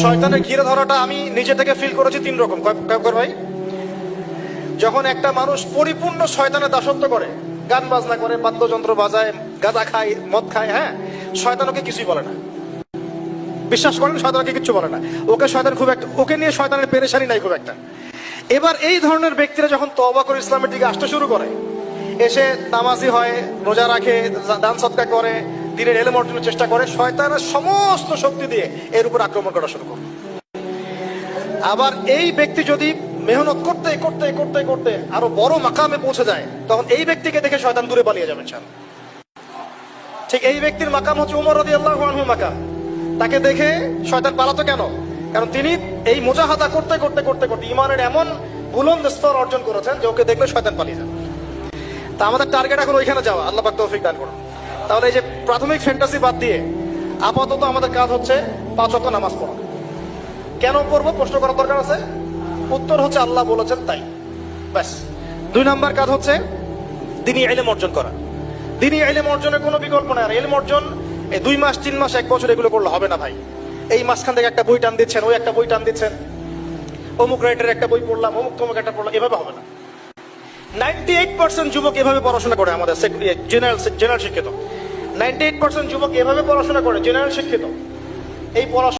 শয়তানের ঘিরে ধরাটা আমি নিজে থেকে ফিল করেছি তিন রকম। কয়েকবার ভাই, যখন একটা মানুষ পরিপূর্ণ শয়তানের দাসত্ব করে, গান বাজনা করে, বাদ্যযন্ত্র বাজায়, গাঁজা খায়, মদ খায়, হ্যাঁ, শয়তান ওকে কিছুই বলে না। বিশ্বাস করেন, শয়তানকে কিছু বলে না। ওকে শয়তান খুব একটা, ওকে নিয়ে শয়তানের পেরেশানি নাই খুব একটা। এবার এই ধরনের ব্যক্তিরা যখন তওবা করে ইসলামের দিকে আসতে শুরু করে, এসে নামাজি হয়, রোজা রাখে, দান সদকা করে, দিনের এলেম অর্জনের চেষ্টা করে, শয়তানের সমস্ত শক্তি দিয়ে এর উপর আক্রমণ করা শুরু করে। আবার এই ব্যক্তি যদি মেহনত করতে করতে করতে করতে আরো বড় মাকামে পৌঁছে যায়, তখন এই ব্যক্তিকে দেখে শয়তান দূরে পালিয়ে যাবে। ঠিক এই ব্যক্তির মাকাম হচ্ছে উমর রাদিয়াল্লাহু আনহুর মাকাম। তাকে দেখে শয়তান পালাতো কেন? কারণ তিনি এই মুজাহাদা করতে করতে করতে করতে ইমানের এমন বুলন্দ স্তর অর্জন করেছেন যে ওকে দেখলে শয়তান পালিয়ে যাবে। তা আমাদের টার্গেট এখন ওইখানে যাওয়া। আল্লাহ পাক তৌফিক দান করুন। তাহলে এই যে প্রাথমিক ফ্যান্টাসি বাদ দিয়ে আপাতত আমাদের কাজ হচ্ছে 5 ওয়াক্ত নামাজ পড়া। কেন পড়বো প্রশ্ন করার দরকার আছে? উত্তর হচ্ছে আল্লাহ বলেছেন তাই, ব্যাস। 2 নাম্বার কাজ হচ্ছে দ্বীনি ইলম অর্জন করা। দ্বীনি ইলম অর্জনের কোনো বিকল্প নাই। আর ইলম অর্জন এই 2 মাস 3 মাস 1 বছর এগুলো করলে হবে না ভাই। এই মাঝখান থেকে একটা বই টান দিচ্ছেন, ওই একটা বই টান দিচ্ছেন, অমুক রাইটার একটা বই পড়লাম, অমুক তমুক একটা পড়লাম, এভাবে হবে না। 98% যুবক এভাবে পড়াশোনা করে আমাদের জেনারেল শিক্ষিত। 98% যুবক এভাবে পড়াশোনা করে, জেনারেল শিক্ষিত। এই পড়াশোনা